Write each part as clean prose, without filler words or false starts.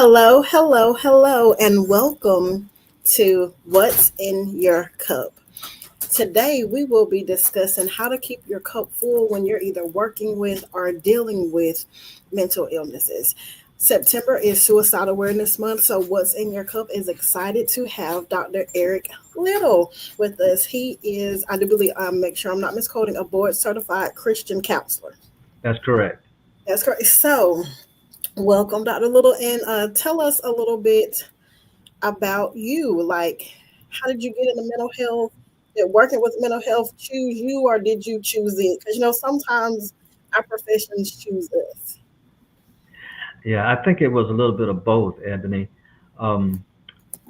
Hello, hello, hello, and welcome to What's in Your Cup. Today, we will be discussing how to keep your cup full when you're either working with or dealing with mental illnesses. September is Suicide Awareness Month, so What's in Your Cup is excited to have Dr. Eric Little with us. He is, I do believe, make sure I'm not misquoting, a board certified Christian counselor. That's correct. That's correct. So, welcome, Dr. Little, and tell us a little bit about you. Like, how did you get into mental health? Did working with mental health choose you, or did you choose it? Because sometimes our professions choose us. Yeah, I think it was a little bit of both, Ebony. Um,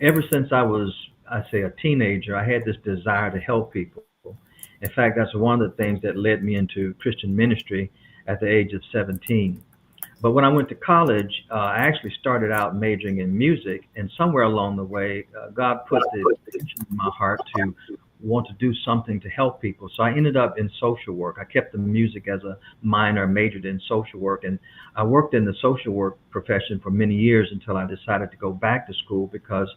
Ever since I say, a teenager, I had this desire to help people. In fact, that's one of the things that led me into Christian ministry at the age of 17. But when I went to college, I actually started out majoring in music, and somewhere along the way, God put the intention in my heart to want to do something to help people. So I ended up in social work. I kept the music as a minor, majored in social work, and I worked in the social work profession for many years until I decided to go back to school because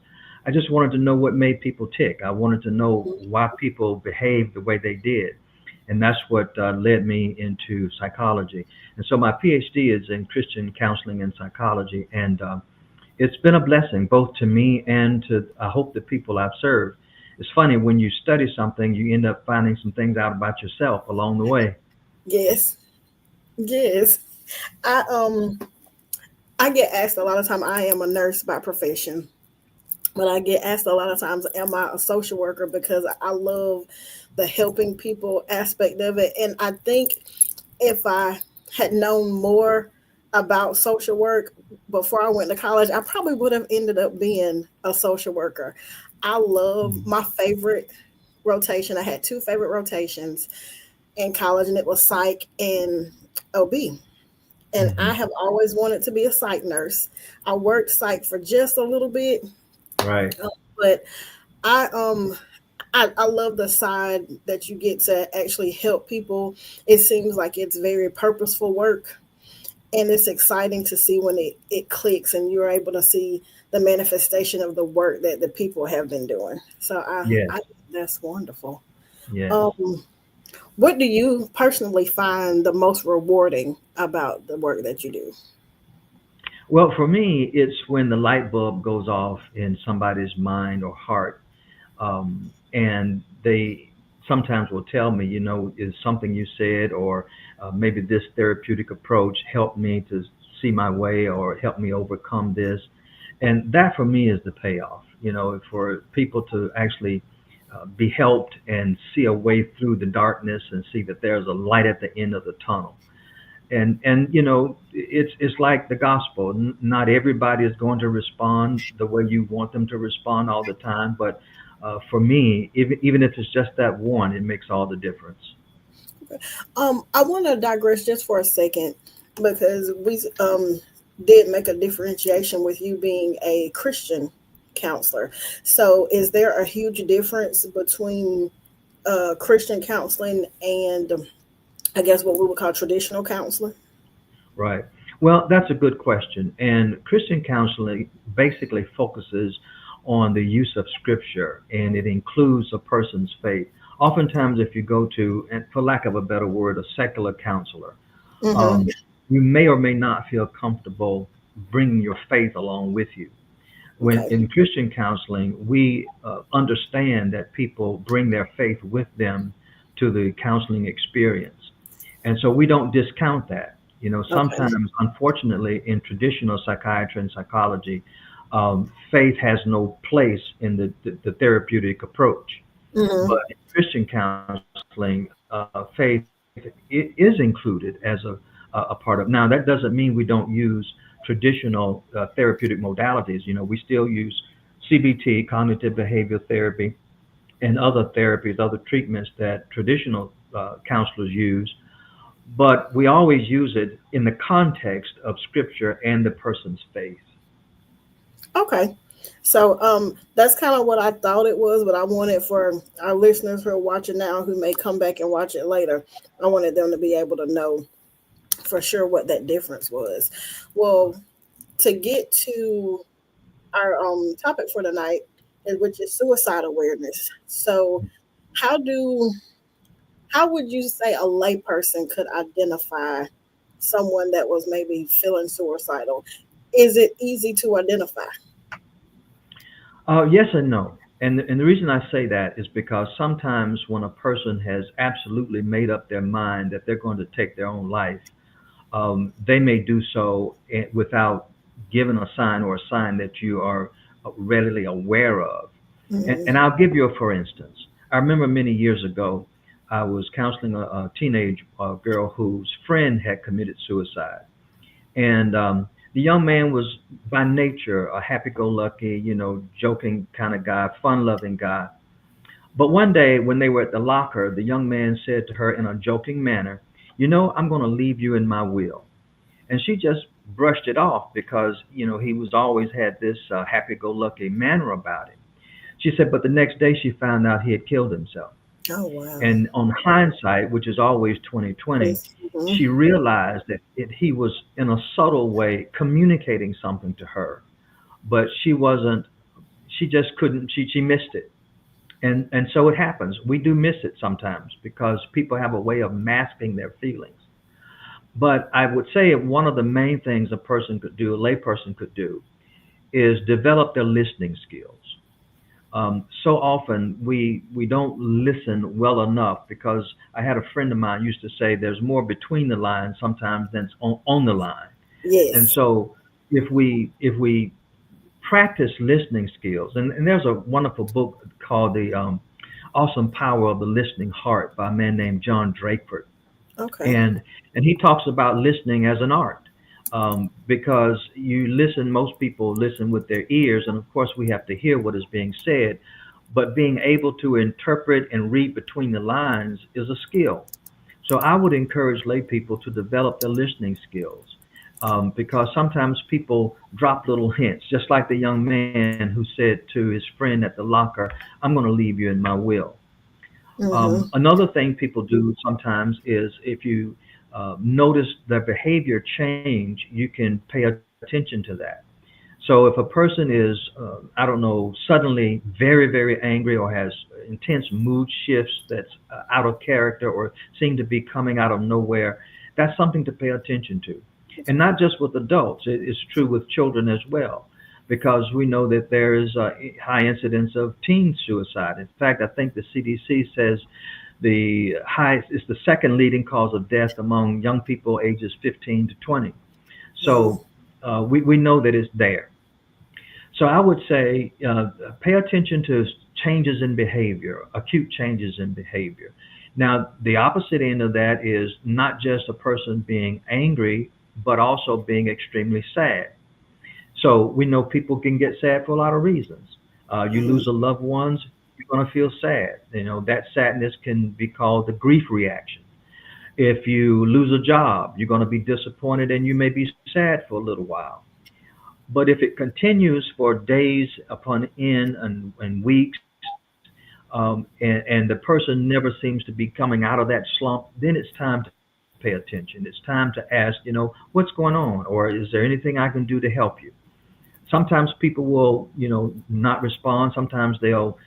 I just wanted to know what made people tick. I wanted to know why people behaved the way they did. And that's what led me into psychology. And so my PhD is in Christian counseling and psychology, and it's been a blessing both to me and to I hope the people I've served. It's funny when you study something, you end up finding some things out about yourself along the way. Yes, yes. I I get asked a lot of time. I am a nurse by profession, but I get asked a lot of times, am I a social worker? Because I love the helping people aspect of it, and I think if I had known more about social work before I went to college, I probably would have ended up being a social worker. I love Mhm. my favorite rotation. I had two favorite rotations in college, and it was psych and OB. And I Mhm. have always wanted to be a psych nurse. I worked psych for just a little bit, Right. but I I love the side that you get to actually help people. It seems like it's very purposeful work, and it's exciting to see when it clicks and you're able to see the manifestation of the work that the people have been doing. So Yes. I think that's wonderful. Yes. Um, what do you personally find the most rewarding about the work that you do? Well, for me, it's when the light bulb goes off in somebody's mind or heart, and they sometimes will tell me, is something you said, or maybe this therapeutic approach helped me to see my way or help me overcome this. And that for me is the payoff, for people to actually be helped and see a way through the darkness and see that there's a light at the end of the tunnel. And it's like the gospel. Not everybody is going to respond the way you want them to respond all the time, but for me, even if it's just that one, it makes all the difference. I want to digress just for a second because we did make a differentiation with you being a Christian counselor. So, is there a huge difference between Christian counseling and I guess what we would call traditional counseling? Right. Well, that's a good question. And Christian counseling basically focuses on the use of scripture, and it includes a person's faith. Oftentimes, if you go to, and for lack of a better word, a secular counselor, Mm-hmm. um, you may or may not feel comfortable bringing your faith along with you. When Okay. in Christian counseling, we understand that people bring their faith with them to the counseling experience. And so we don't discount that. Okay. Sometimes, unfortunately, in traditional psychiatry and psychology, faith has no place in the therapeutic approach. Mm-hmm. But in Christian counseling, faith is included as a part of. Now, that doesn't mean we don't use traditional therapeutic modalities. We still use CBT, cognitive behavioral therapy, and other therapies, other treatments that traditional counselors use, but we always use it in the context of scripture and the person's faith. Okay. So that's kind of what I thought it was, but I wanted for our listeners who are watching now who may come back and watch it later, I wanted them to be able to know for sure what that difference was. Well, to get to our topic for tonight, which is suicide awareness. So, how do how would you say a layperson could identify someone that was maybe feeling suicidal? Is it easy to identify? Yes and no. And the reason I say that is because sometimes when a person has absolutely made up their mind that they're going to take their own life, they may do so without giving a sign or a sign that you are readily aware of. And Hmm. I'll give you a for instance. I remember many years ago, I was counseling a teenage girl whose friend had committed suicide. And the young man was by nature a happy-go-lucky, joking kind of guy, fun-loving guy. But one day when they were at the locker, the young man said to her in a joking manner, I'm going to leave you in my will. And she just brushed it off because, he was always had this happy-go-lucky manner about him. She said, but the next day she found out he had killed himself. Oh wow. And on hindsight, which is always 2020, Hmm. she realized that he was in a subtle way communicating something to her, but she wasn't. She just couldn't. She missed it, and so it happens. We do miss it sometimes because people have a way of masking their feelings. But I would say one of the main things a person could do, a layperson could do, is develop their listening skills. So often we don't listen well enough because I had a friend of mine used to say there's more between the lines sometimes than on the line. And Yes. so if we practice listening skills, and there's a wonderful book called The Awesome Power of the Listening Heart by a man named John Drakeford, Okay. and he talks about listening as an art, because you listen. Most people listen with their ears, and of course we have to hear what is being said. But being able to interpret and read between the lines is a skill. So I would encourage lay people to develop their listening skills, because sometimes people drop little hints, just like the young man who said to his friend at the locker, "I'm going to leave you in my will." Hmm. Another thing people do sometimes is if you notice their behavior change, you can pay attention to that. So if a person is, I don't know, suddenly very, very angry or has intense mood shifts that's out of character or seem to be coming out of nowhere, that's something to pay attention to. And not just with adults, it is true with children as well, because we know that there is a high incidence of teen suicide. In fact, I think the CDC says the highest is the second leading cause of death among young people ages 15 to 20. Mm. So we know that it's there. So I would say pay attention to changes in behavior, acute changes in behavior. Now, the opposite end of that is not just a person being angry, but also being extremely sad. So we know people can get sad for a lot of reasons. You Hmm. lose a loved ones, you're going to feel sad. That sadness can be called the grief reaction. If you lose a job, you're going to be disappointed and you may be sad for a little while. But if it continues for days upon end and weeks, and the person never seems to be coming out of that slump, then it's time to pay attention. It's time to ask, what's going on? Or is there anything I can do to help you? Sometimes people will, not respond. Sometimes they'll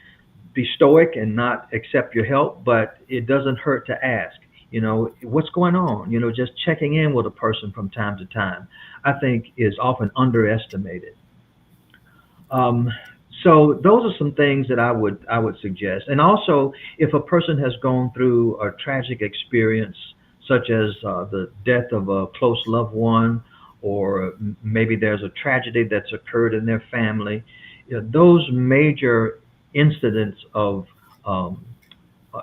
be stoic and not accept your help, but it doesn't hurt to ask, what's going on? Just checking in with a person from time to time, I think is often underestimated. Um, so those are some things that I would suggest. And also, if a person has gone through a tragic experience, such as the death of a close loved one, or maybe there's a tragedy that's occurred in their family, those major incidents of um,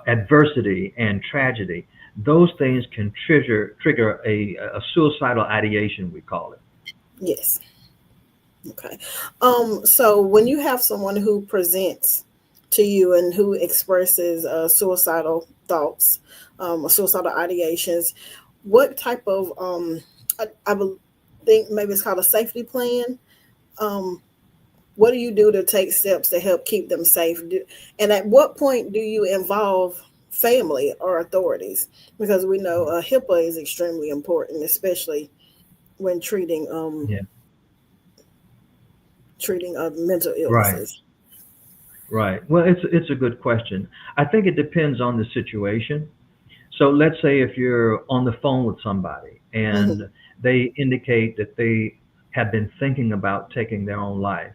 adversity and tragedy, those things can trigger a suicidal ideation, we call it. Yes. Okay. So when you have someone who presents to you and who expresses suicidal thoughts, or suicidal ideations, what type of I would think maybe it's called a safety plan. Um, what do you do to take steps to help keep them safe? And at what point do you involve family or authorities? Because we know HIPAA is extremely important, especially when treating Yeah. treating mental Right. illnesses? Right. Well, it's a good question. I think it depends on the situation. So let's say if you're on the phone with somebody Hmm. and they indicate that they have been thinking about taking their own life,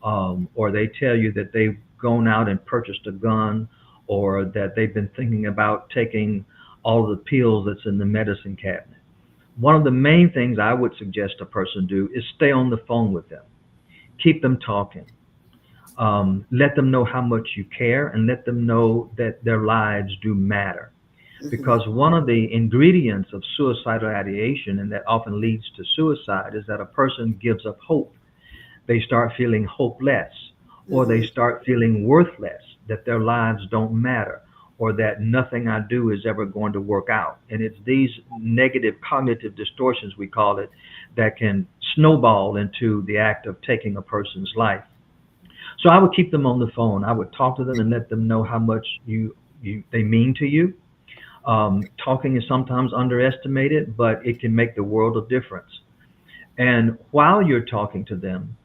or they tell you that they've gone out and purchased a gun, or that they've been thinking about taking all the pills that's in the medicine cabinet. One of the main things I would suggest a person do is stay on the phone with them, keep them talking, let them know how much you care, and let them know that their lives do matter. Hmm. Because one of the ingredients of suicidal ideation, and that often leads to suicide, is that a person gives up hope. They start feeling hopeless, or they Hmm. start feeling worthless, that their lives don't matter, or that nothing I do is ever going to work out. And it's these negative cognitive distortions, we call it, that can snowball into the act of taking a person's life. So I would keep them on the phone. I would talk to them and let them know how much they mean to you. Talking is sometimes underestimated, but it can make the world of difference. And while you're talking to them,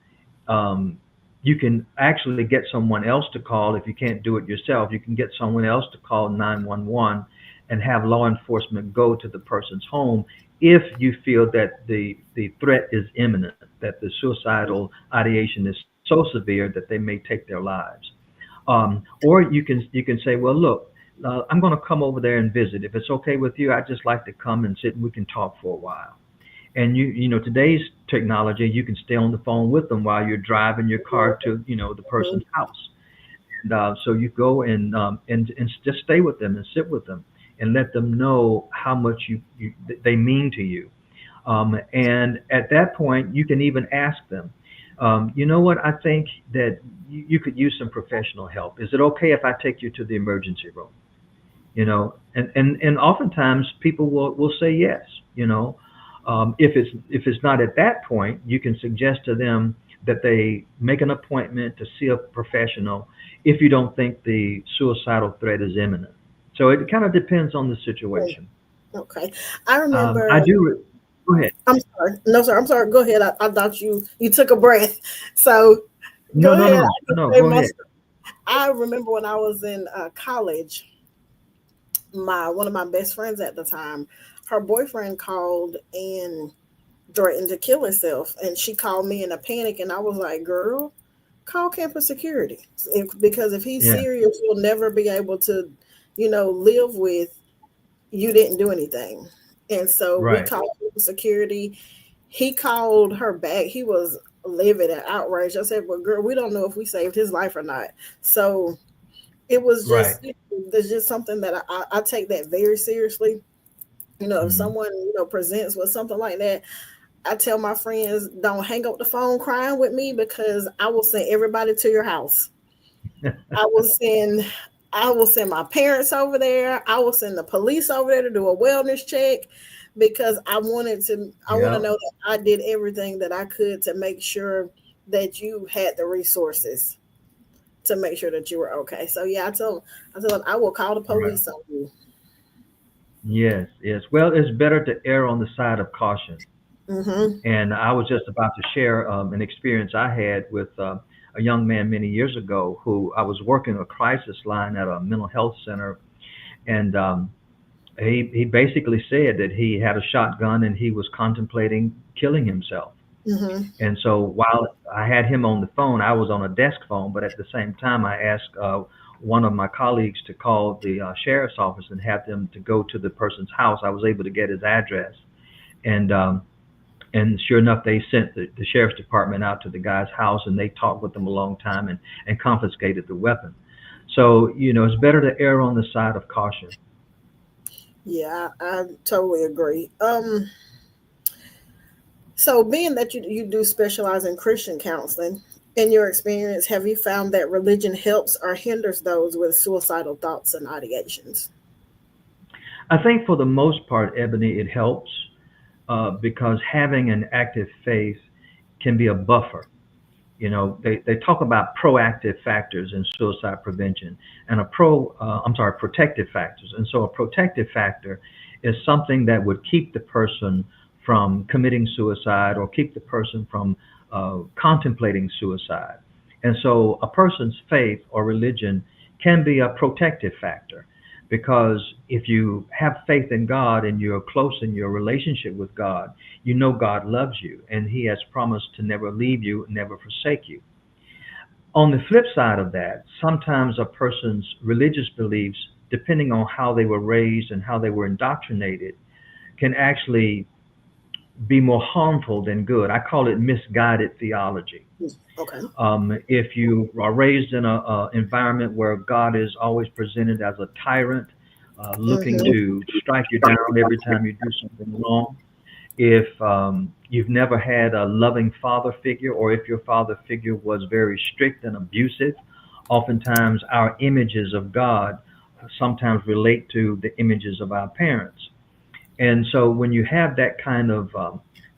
um, you can actually get someone else to call. If you can't do it yourself, you can get someone else to call 911 and have law enforcement go to the person's home if you feel that the threat is imminent, that the suicidal ideation is so severe that they may take their lives. Or you can say, well, look, I'm going to come over there and visit. If it's okay with you, I'd just like to come and sit and we can talk for a while. And today's technology, you can stay on the phone with them while you're driving your car to the person's house. And so you go and just stay with them and sit with them and let them know how much they mean to you. And at that point, you can even ask them, you know what, I think that you could use some professional help. Is it okay if I take you to the emergency room? And oftentimes people will say yes. If it's not at that point, you can suggest to them that they make an appointment to see a professional if you don't think the suicidal threat is imminent. So it kind of depends on the situation. Okay. I I remember. do. Go ahead. I'm sorry. No, sir. I'm sorry. Go ahead. I thought you took a breath. So No, go no, ahead. no, I no, can no. say Go my. ahead. I remember when I was in college, my one of my best friends at the time, her boyfriend called and threatened to kill herself, and she called me in a panic, and I was like, "Girl, call campus security, because if he's Yeah. serious, you'll never be able to, live with you didn't do anything." And so we Right. called security. He called her back. He was livid and outraged. I said, "Well, girl, we don't know if we saved his life or not." So it was Right. just, there's just something that I take that very seriously. If Hmm. someone, presents with something like that, I tell my friends, don't hang up the phone crying with me, because I will send everybody to your house. I will send I will send my parents over there. I will send the police over there to do a wellness check, because I want to Yeah. know that I did everything that I could to make sure that you had the resources to make sure that you were okay. So yeah, I told them I will call the Right. police on you. Yes. Yes. Well, it's better to err on the side of caution. Mhm. And I was just about to share an experience I had with a young man many years ago who I was working a crisis line at a mental health center, and he basically said that he had a shotgun and he was contemplating killing himself. Mhm. And so while I had him on the phone, I was on a desk phone, but at the same time, I asked one of my colleagues to call the sheriff's office and have them to go to the person's house. I was able to get his address, and sure enough, they sent the sheriff's department out to the guy's house, and they talked with him a long time and confiscated the weapon. So it's better to err on the side of caution. Yeah, I totally agree. So, being that you do specialize in Christian counseling, in your experience, have you found that religion helps or hinders those with suicidal thoughts and ideations? I think for the most part, Ebony, it helps because having an active faith can be a buffer. They talk about proactive factors in suicide prevention and protective factors. And so a protective factor is something that would keep the person from committing suicide or keep the person from contemplating suicide. And so a person's faith or religion can be a protective factor because if you have faith in God and you're close in your relationship with God, you know God loves you and He has promised to never leave you, never forsake you. On the flip side of that, sometimes a person's religious beliefs, depending on how they were raised and how they were indoctrinated, can actually be more harmful than good. I call it misguided theology. Okay. If you are raised in an environment where God is always presented as a tyrant, looking Mm-hmm. to strike you down every time you do something wrong, if you've never had a loving father figure, or if your father figure was very strict and abusive, oftentimes our images of God sometimes relate to the images of our parents. And so when you have that kind of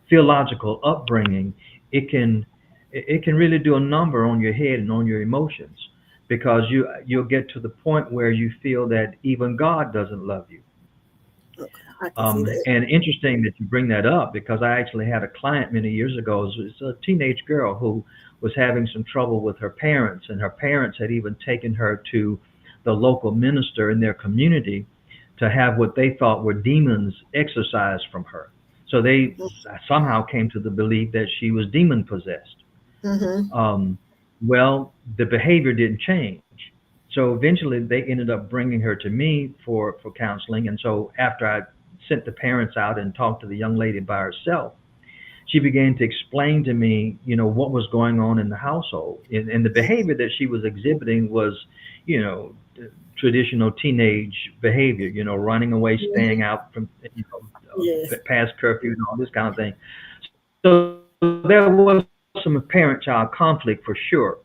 theological upbringing, it can it can really do a number on your head and on your emotions because you'll get to the point where you feel that even God doesn't love you. Okay. I can see that. And interesting that you bring that up because I actually had a client many years ago. It's a teenage girl who was having some trouble with her parents, and her parents had even taken her to the local minister in their community to have what they thought were demons exorcised from her. So they somehow came to the belief that she was demon possessed. Mm-hmm. Um, well, the behavior didn't change. So eventually they ended up bringing her to me for counseling. And so after I sent the parents out and talked to the young lady by herself, she began to explain to me, what was going on in the household. And the behavior that she was exhibiting was, traditional teenage behavior, running away, staying out from, Yes. past curfew and all this kind of thing. So there was some parent-child conflict for sure,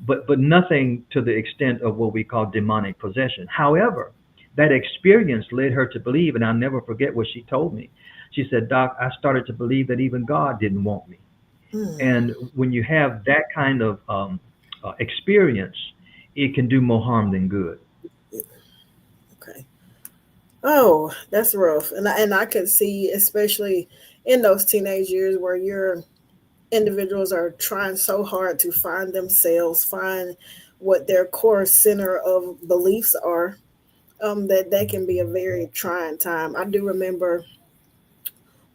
but nothing to the extent of what we call demonic possession. However, that experience led her to believe, and I'll never forget what she told me. She said, "Doc, I started to believe that even God didn't want me." Mm. And when you have that kind of experience, it can do more harm than good. Okay. Oh, that's rough. And I could see, especially in those teenage years where your individuals are trying so hard to find themselves, find what their core center of beliefs are, that can be a very trying time. I do remember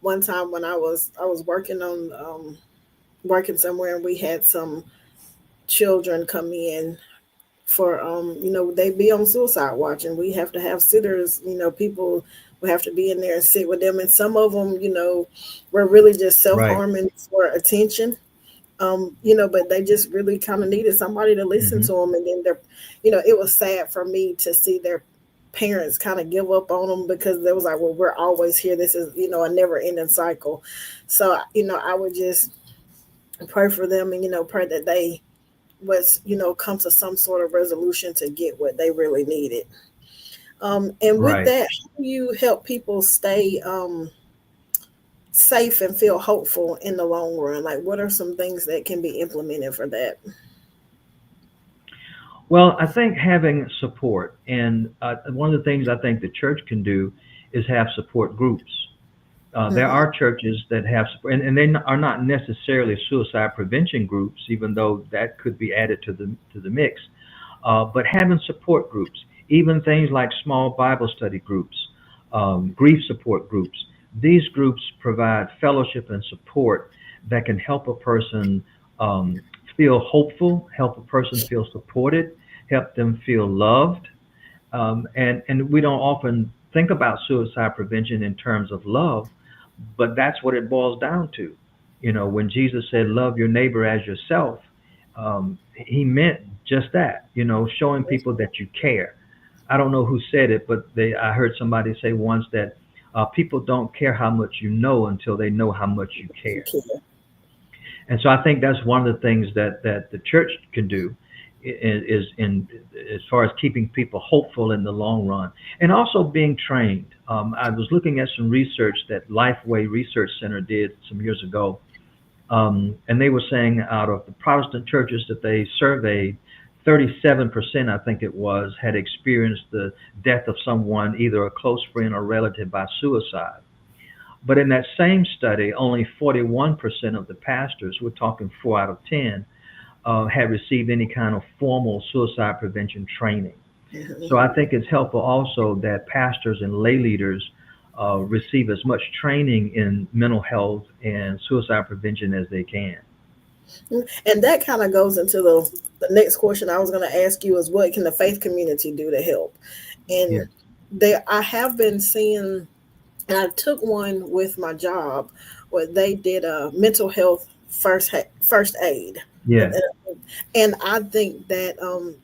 one time when I was working on working somewhere, and we had some children come in for they be on suicide watch, and we have to have sitters, people who have to be in there and sit with them, and some of them were really just Right. self-harming for attention, but they just really kind of needed somebody to listen Hmm. to them, and then it was sad for me to see their parents kind of give up on them because they was like, well, we're always here, this is a never ending cycle. So I would just pray for them, and pray that they was come to some sort of resolution to get what they really needed. And with Right. that, how do you help people stay safe and feel hopeful in the long run? Like, what are some things that can be implemented for that? Well, I think having support, and one of the things I think the church can do is have support groups. There Mm-hmm. are churches that have support, and they are not necessarily suicide prevention groups, even though that could be added to the mix. But having support groups, even things like small Bible study groups, grief support groups, these groups provide fellowship and support that can help a person um, feel hopeful, help a person feel supported, help them feel loved. And we don't often think about suicide prevention in terms of love, but that's what it boils down to. When Jesus said, "Love your neighbor as yourself," he meant just that. Showing people that you care. I don't know who said it, but I heard somebody say once that people don't care how much you know until they know how much you care. Okay. And so I think that's one of the things that the church can do is in as far as keeping people hopeful in the long run, and also being trained. I was looking at some research that Lifeway Research Center did some years ago, and they were saying out of the Protestant churches that they surveyed, 37%, I think it was, had experienced the death of someone, either a close friend or relative, by suicide. But in that same study, only 41% of the pastors, we're talking 4 out of 10, had received any kind of formal suicide prevention training. Mhm. So I think it's helpful also that pastors and lay leaders receive as much training in mental health and suicide prevention as they can. And that kind of goes into the next question I was going to ask you is what can the faith community do to help? Yeah, And there, I have been seeing, and I took one with my job where they did a mental health first aid, and, yeah, and I think that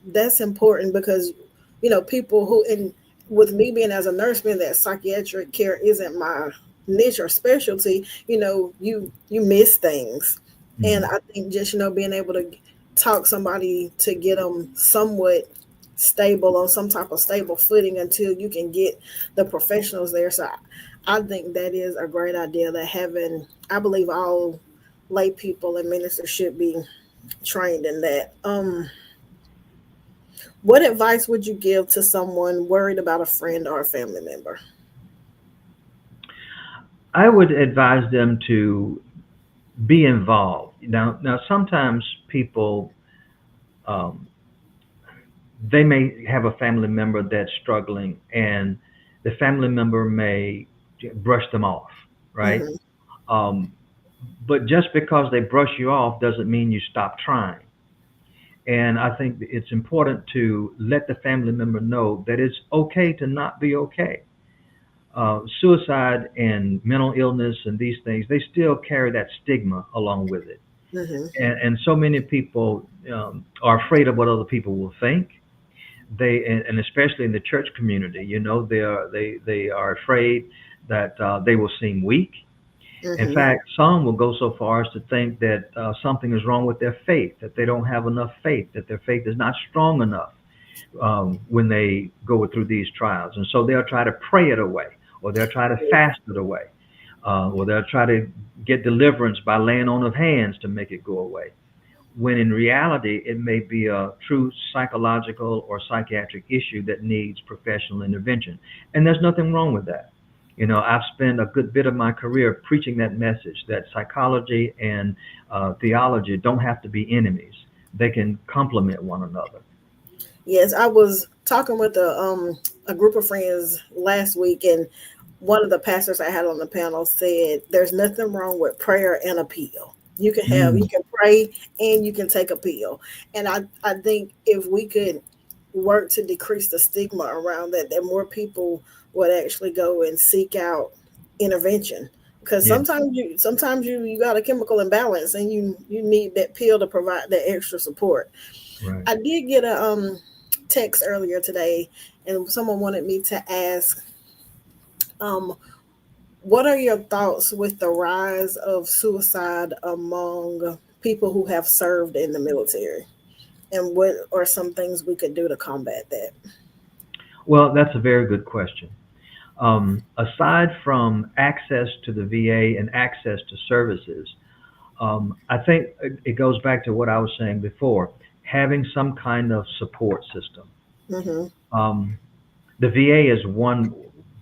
that's important because people who, and with me being as a nurse, being that psychiatric care isn't my niche or specialty, you miss things, and mhm, I think just being able to talk somebody to get them somewhat stable on some type of stable footing until you can get the professionals there. So I think that is a great idea that having, I believe all lay people and ministers should be trained in that. What advice would you give to someone worried about a friend or a family member? I would advise them to be involved. Now, sometimes people um, they may have a family member that's struggling, and the family member may brush them off, right? Hmm. Um, but just because they brush you off doesn't mean you stop trying. And I think it's important to let the family member know that it's okay to not be okay. Suicide and mental illness and these things, they still carry that stigma along with it. Hmm. And so many people are afraid of what other people will think. And especially in the church community, they are afraid that they will seem weak. In Hmm. fact, some will go so far as to think that something is wrong with their faith, that they don't have enough faith, that their faith is not strong enough when they go through these trials. And so they'll try to pray it away, or they'll try to fast it away, or they'll try to get deliverance by laying on of hands to make it go away. When in reality, it may be a true psychological or psychiatric issue that needs professional intervention. And there's nothing wrong with that. I've spent a good bit of my career preaching that message that psychology and theology don't have to be enemies. They can complement one another. Yes, I was talking with a group of friends last week, and one of the pastors I had on the panel said, "There's nothing wrong with prayer and appeal. You Mm, can pray and you can take a pill." And I think if we could work to decrease the stigma around that, that more people would actually go and seek out intervention. Because yeah, sometimes you got a chemical imbalance and you need that pill to provide that extra support. right. I did get a text earlier today, and someone wanted me to ask, um, what are your thoughts with the rise of suicide among people who have served in the military? And what are some things we could do to combat that? Well, that's a very good question. Aside from access to the VA and access to services, I think it goes back to what I was saying before, having some kind of support system. Mm-hmm. Um, the VA is one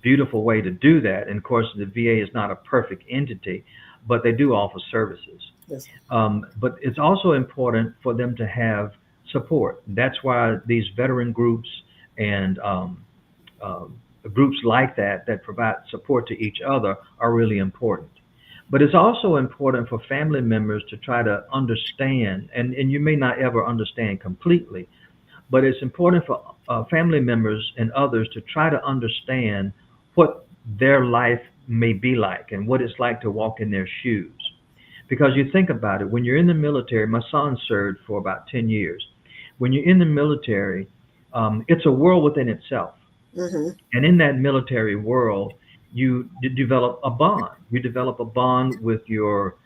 beautiful way to do that. And of course, the VA is not a perfect entity, but they do offer services. Yes. But it's also important for them to have support. That's why these veteran groups and groups like that provide support to each other are really important. But it's also important for family members to try to understand, and you may not ever understand completely, but it's important for family members and others to try to understand what their life may be like and what it's like to walk in their shoes. Because you think about it, when you're in the military, my son served for about 10 years. When you're in the military, it's a world within itself. Mm-hmm. And in that military world, you develop a bond. You develop a bond with your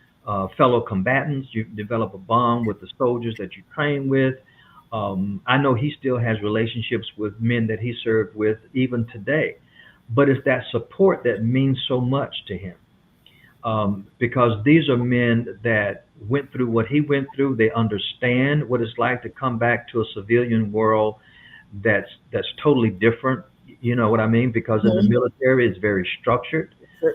fellow combatants. You develop a bond with the soldiers that you train with. I know he still has relationships with men that he served with even today. But it's that support that means so much to him, because these are men that went through what he went through. They understand what it's like to come back to a civilian world that's totally different. You know what I mean? Because in the military, it's very structured.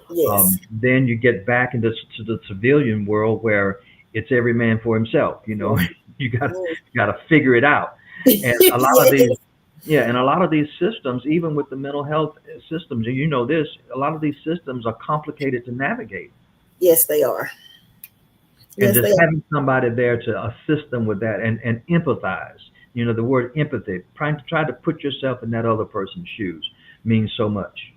Yes. Then you get back into to the civilian world where it's every man for himself. Yes. You got to figure it out. And a lot of these, Yes. yeah, and a lot of these systems, even with the mental health systems, and this, a lot of these systems are complicated to navigate. Yes, they are. And Yes, just they are. having somebody there to assist them with that and empathize. The word empathy, try to put yourself in that other person's shoes means so much.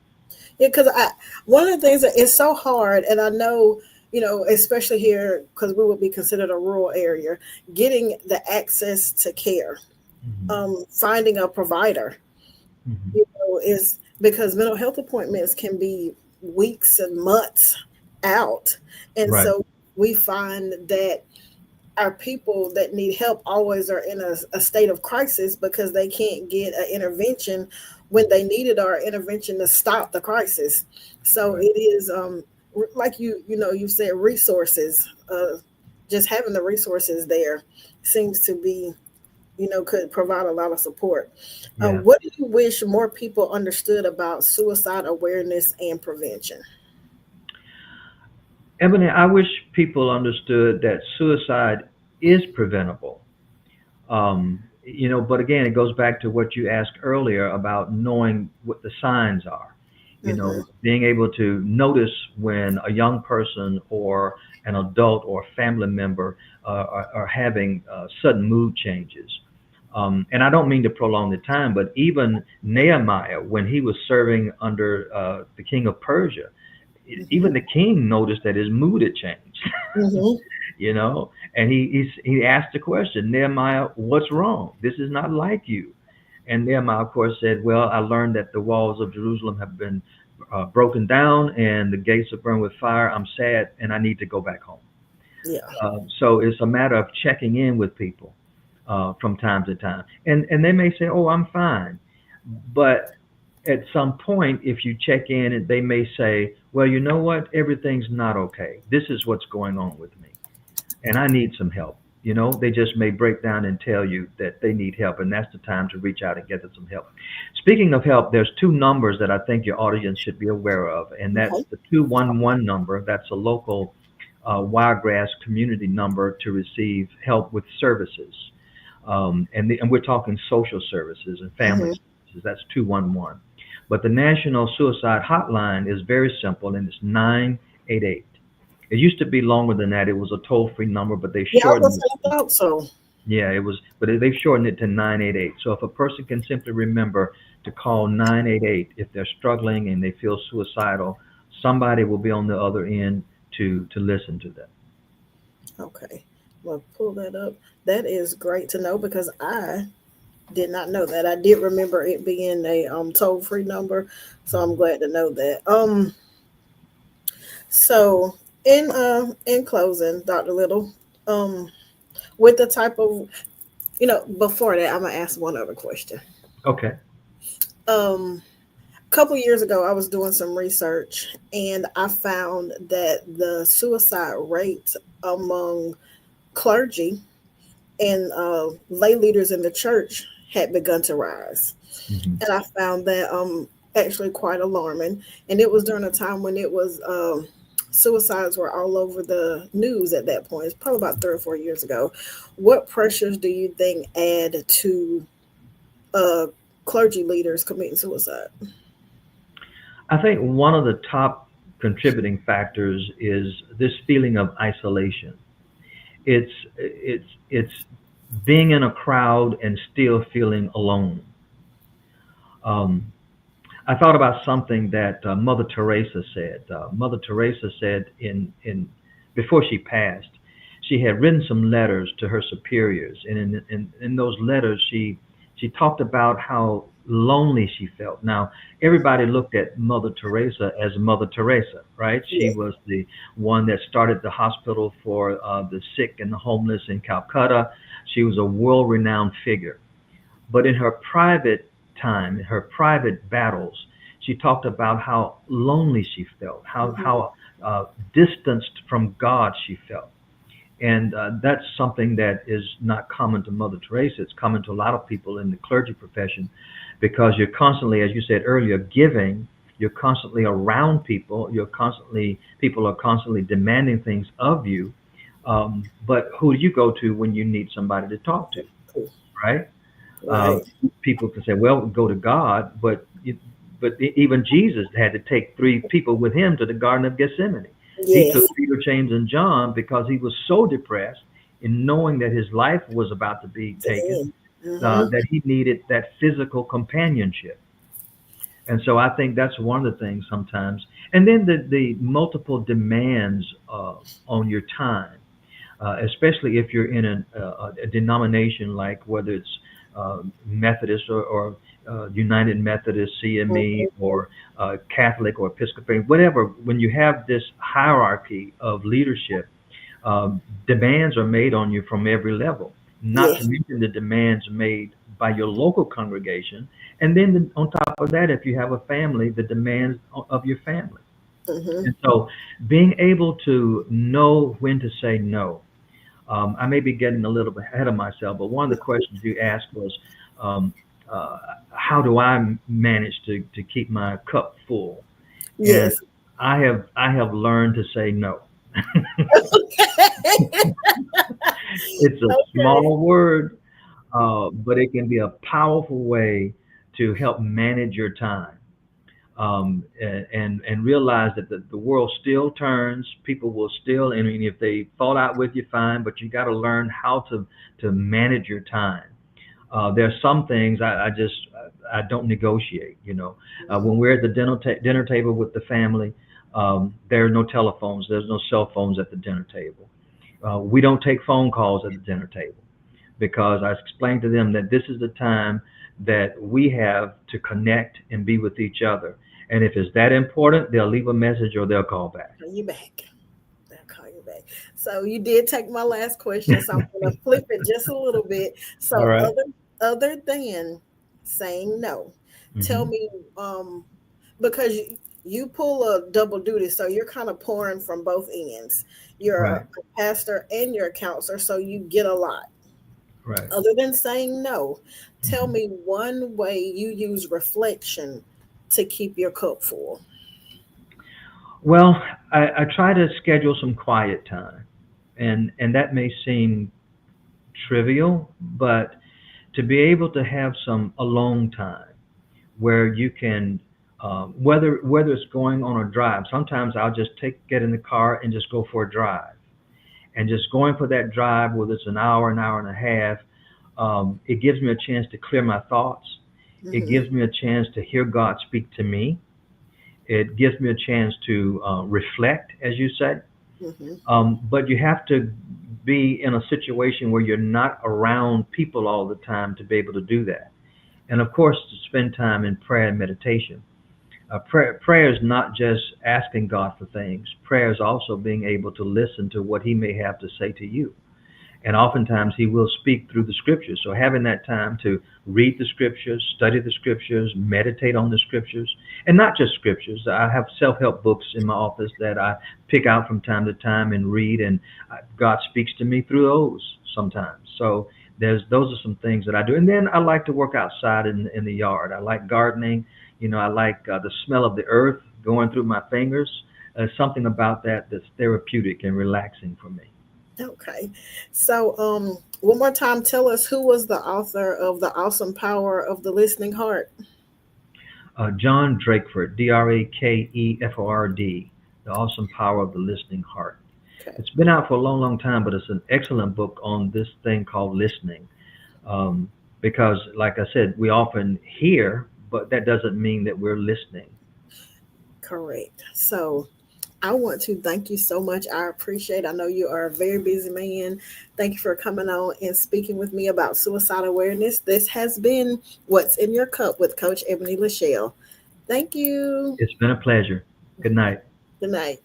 Yeah, because I one of the things that it's so hard, and I know, especially here because we would be considered a rural area, getting the access to care, Hmm. finding a provider, Hmm. is because mental health appointments can be weeks and months out, and Right. so we find that our people that need help always are in a state of crisis because they can't get an intervention when they need it, or an intervention to stop the crisis. So Right. it is, like you said, resources, just having the resources there seems to be, could provide a lot of support. Yeah. What do you wish more people understood about suicide awareness and prevention? Ebony, I wish people understood that suicide is preventable. But again, it goes back to what you asked earlier about knowing what the signs are. Hmm. Being able to notice when a young person or an adult or family member are having sudden mood changes. And I don't mean to prolong the time, but even Nehemiah, when he was serving under the king of Persia, Hmm. even the king noticed that his mood had changed. Hmm. And he asked the question, Nehemiah, what's wrong? This is not like you. And Nehemiah, of course, said, well, I learned that the walls of Jerusalem have been broken down and the gates are burned with fire. I'm sad and I need to go back home. Yeah. So it's a matter of checking in with people from time to time. And they may say, oh, I'm fine. But at some point, if you check in, and they may say, well, you know what? Everything's not okay. This is what's going on with me and I need some help. They just may break down and tell you that they need help, and that's the time to reach out and get them some help. Speaking of help, there's two numbers that I think your audience should be aware of, and that's Okay. the 211 number. That's a local Wiregrass community number to receive help with services. And we're talking social services and family Hmm. services. That's 211. But the National Suicide Hotline is very simple, and it's 988. It used to be longer than that. It was a toll-free number, but they Yeah, I was gonna shortened say I it. thought so. Yeah, it was, but they've shortened it to 988. So if a person can simply remember to call 988 if they're struggling and they feel suicidal, somebody will be on the other end to listen to them. Okay. Well, pull that up. That is great to know because I did not know that. I did remember it being a toll free number, so I'm glad to know that. So in closing, Dr. Little, um with the type of, before that, I'm gonna ask one other question. Okay. Um a couple years ago I was doing some research and I found that the suicide rate among clergy and lay leaders in the church had begun to rise. Hmm. And I found that actually quite alarming. And it was during a time when it was suicides were all over the news at that point. It's probably about 3 or 4 years ago. What pressures do you think add to uh, clergy leaders committing suicide? I think one of the top contributing factors is this feeling of isolation. It's being in a crowd and still feeling alone. Um, I thought about something that Mother Teresa said. Mother Teresa said in before she passed, she had written some letters to her superiors, and in those letters, she talked about how lonely she felt. Now, everybody looked at Mother Teresa as Mother Teresa, right? She Yeah. was the one that started the hospital for the sick and the homeless in Calcutta. She was a world-renowned figure. But in her private time, in her private battles, she talked about how lonely she felt, how Mhm. distanced from God she felt. And that's something that is not common to Mother Teresa. It's common to a lot of people in the clergy profession because you're constantly, as you said earlier, giving You're constantly around people. People are constantly demanding things of you. But who do you go to when you need somebody to talk to, right? Uh, Right. People can say, well, go to God, even Jesus had to take three people with him to the Garden of Gethsemane. He took Yes. Peter, James, and John because he was so depressed in knowing that his life was about to be taken, Mm-hmm. that he needed that physical companionship. And so I think that's one of the things sometimes. And then the multiple demands on your time, especially if you're in a denomination like whether it's Methodist or United Methodist, CME, or Catholic or Episcopalian, whatever. When you have this hierarchy of leadership, demands are made on you from every level. Not to Yes. mention the demands made by your local congregation, and then on top of that, if you have a family, the demands of your family. Mm-hmm. And so, being able to know when to say no. I may be getting a little bit ahead of myself, but one of the questions you asked was, um, uh, how do I manage to keep my cup full? And Yes. I have learned to say no. It's a Okay. small word, but it can be a powerful way to help manage your time. And realize that the world still turns. People will still, I mean, if they fall out with you, fine, but you got to learn how to manage your time. There's some things I don't negotiate. When we're at the dinner table with the family, there are no telephones. There's no cell phones at the dinner table. We don't take phone calls at the dinner table because I explained to them that this is the time that we have to connect and be with each other. And if it's that important, they'll leave a message or they'll call back. Call you back. I'll call you back. So you did take my last question, so I'm gonna flip it just a little bit. All So right. other than saying no, tell Mm-hmm. me, because you pull a double duty, so you're kind of pouring from both ends. You're a Right. pastor and you're a counselor, so you get a lot. Right. Other than saying no, tell Mm-hmm. me one way you use reflection to keep your cup full. Well, I try to schedule some quiet time, and that may seem trivial, but to be able to have some alone time where you can, whether it's going on a drive. Sometimes I'll just get in the car and just go for a drive, and just going for that drive, whether it's an hour and a half, it gives me a chance to clear my thoughts. It Hmm. gives me a chance to hear God speak to me. It gives me a chance to reflect, as you say. Hmm. But you have to be in a situation where you're not around people all the time to be able to do that. And of course, to spend time in prayer and meditation. Prayer is not just asking God for things. Prayer is also being able to listen to what He may have to say to you. And oftentimes He will speak through the scriptures. So having that time to read the scriptures, study the scriptures, meditate on the scriptures, and not just scriptures. I have self-help books in my office that I pick out from time to time and read, and God speaks to me through those sometimes. So those are some things that I do. And then I like to work outside in the yard. I like gardening. I like the smell of the earth going through my fingers. Something about that that's therapeutic and relaxing for me. Okay. So, one more time, tell us who was the author of The Awesome Power of the Listening Heart? John Drakeford, Drakeford, The Awesome Power of the Listening Heart. Okay. It's been out for a long, long time, but it's an excellent book on this thing called listening. Um, because, like I said, we often hear, but that doesn't mean that we're listening. Correct. So, I want to thank you so much. I appreciate. I know you are a very busy man. Thank you for coming on and speaking with me about suicide awareness. This has been What's in Your Cup with Coach Ebony Lachelle. Thank you. It's been a pleasure. Good night. Good night.